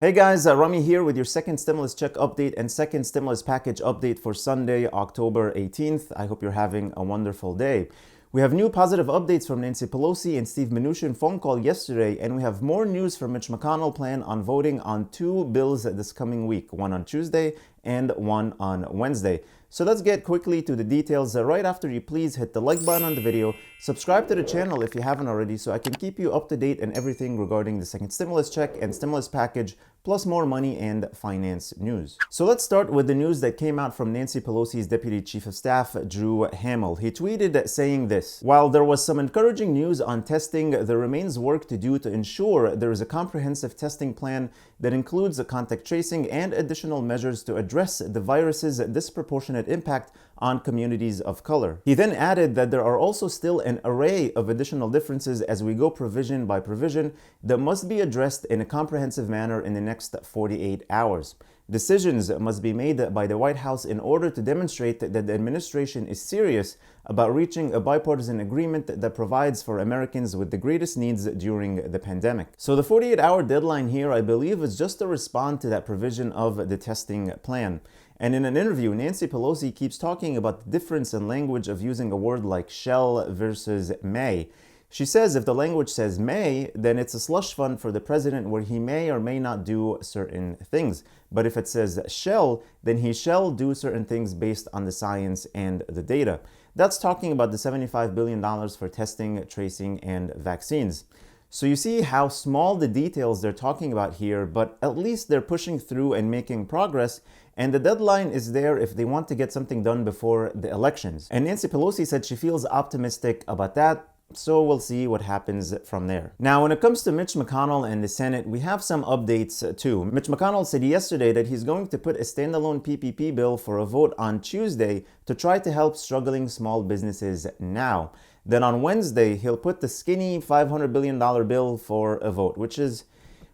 Hey guys, Rami here with your second stimulus check update and second stimulus package update for Sunday, October 18th. I hope you're having a wonderful day. We have new positive updates from Nancy Pelosi and Steve Mnuchin phone call yesterday, and we have more news from Mitch Mcconnell plan on voting on two bills this coming week, one on Tuesday and one on Wednesday. So let's get quickly to the details. Right after you please hit the like button on the video, subscribe to the channel if you haven't already so I can keep you up to date on everything regarding the second stimulus check and stimulus package, plus more money and finance news. So let's start with the news that came out from Nancy Pelosi's Deputy Chief of Staff, Drew Hamill. He tweeted saying this: "While there was some encouraging news on testing, there remains work to do to ensure there is a comprehensive testing plan that includes contact tracing and additional measures to address the virus's disproportionate impact on communities of color." He then added that there are also still an array of additional differences as we go provision by provision that must be addressed in a comprehensive manner in the next 48 hours. Decisions must be made by the White House in order to demonstrate that the administration is serious about reaching a bipartisan agreement that provides for Americans with the greatest needs during the pandemic. So the 48-hour deadline here, I believe, is just to respond to that provision of the testing plan. And in an interview, Nancy Pelosi keeps talking about the difference in language of using a word like shall versus may. She says if the language says may, then it's a slush fund for the president where he may or may not do certain things. But if it says shall, then he shall do certain things based on the science and the data. That's talking about the $75 billion for testing, tracing, and vaccines. So you see how small the details they're talking about here, but at least they're pushing through and making progress, and the deadline is there if they want to get something done before the elections. And Nancy Pelosi said she feels optimistic about that, so we'll see what happens from there. Now, when it comes to Mitch McConnell and the Senate, we have some updates too. Mitch McConnell said yesterday that he's going to put a standalone PPP bill for a vote on Tuesday to try to help struggling small businesses now. Then on Wednesday, he'll put the skinny $500 billion bill for a vote, which is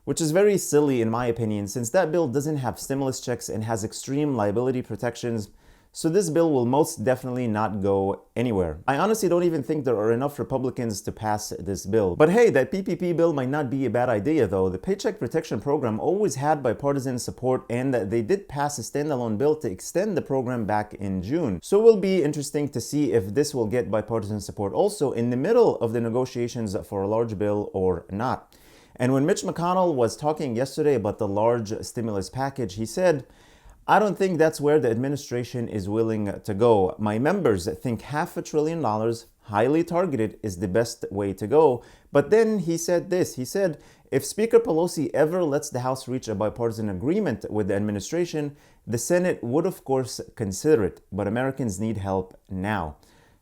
very silly in my opinion, since that bill doesn't have stimulus checks and has extreme liability protections. So this bill will most definitely not go anywhere. I honestly don't even think there are enough Republicans to pass this bill. But hey, that PPP bill might not be a bad idea though. The Paycheck Protection Program always had bipartisan support, and they did pass a standalone bill to extend the program back in June. So it will be interesting to see if this will get bipartisan support also in the middle of the negotiations for a large bill or not. And when Mitch McConnell was talking yesterday about the large stimulus package, he said, "I don't think that's where the administration is willing to go. My members think $500 billion, highly targeted, is the best way to go." But then he said this, he said, "If Speaker Pelosi ever lets the House reach a bipartisan agreement with the administration, the Senate would of course consider it, but Americans need help now."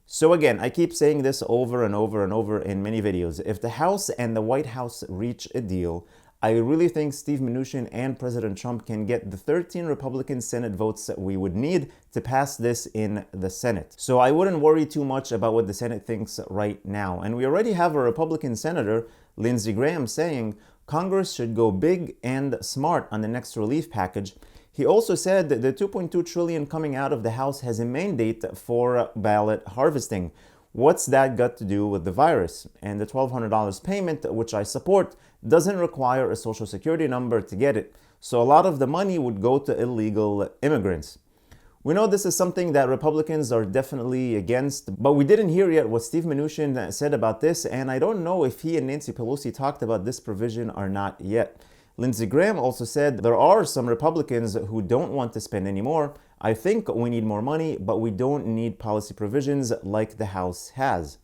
So again, I keep saying this over and over and over in many videos. If the House and the White House reach a deal, I really think Steve Mnuchin and President Trump can get the 13 Republican Senate votes that we would need to pass this in the Senate. So I wouldn't worry too much about what the Senate thinks right now. And we already have a Republican Senator, Lindsey Graham, saying Congress should go big and smart on the next relief package. He also said that the $2.2 trillion coming out of the House has a mandate for ballot harvesting. What's that got to do with the virus? And the $1,200 payment, which I support, doesn't require a social security number to get it. So a lot of the money would go to illegal immigrants. We know this is something that Republicans are definitely against, but we didn't hear yet what Steve Mnuchin said about this, and I don't know if he and Nancy Pelosi talked about this provision or not yet. Lindsey Graham also said there are some Republicans who don't want to spend any more. "I think we need more money, but we don't need policy provisions like the House has."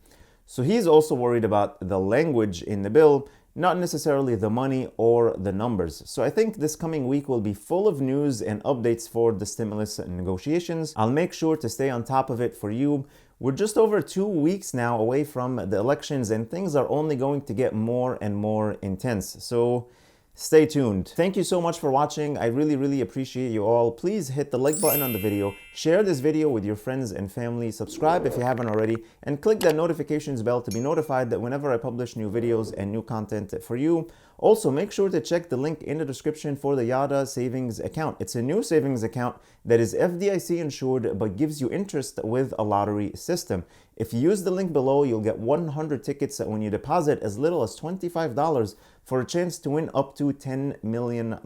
So he's also worried about the language in the bill, not necessarily the money or the numbers. So I think this coming week will be full of news and updates for the stimulus negotiations. I'll make sure to stay on top of it for you. We're just over 2 weeks now away from the elections, and things are only going to get more and more intense. So stay tuned. Thank you so much for watching. I really appreciate you all. Please hit the like button on the video, share this video with your friends and family, subscribe if you haven't already, and click that notifications bell to be notified that whenever I publish new videos and new content for you. Also, make sure to check the link in the description for the Yada savings account. It's a new savings account that is FDIC insured but gives you interest with a lottery system. If you use the link below, you'll get 100 tickets when you deposit as little as $25 for a chance to win up to $10 million.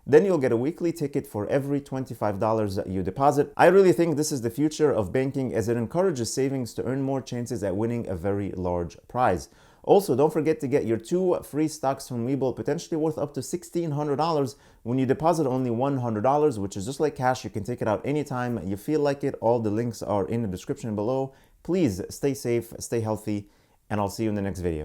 Then you'll get a weekly ticket for every $25 that you deposit. I really think this is the future of banking, as it encourages savings to earn more chances at winning a very large prize. Also, don't forget to get your 2 free stocks from Webull, potentially worth up to $1,600 when you deposit only $100, which is just like cash. You can take it out anytime you feel like it. All the links are in the description below. Please stay safe, stay healthy, and I'll see you in the next video.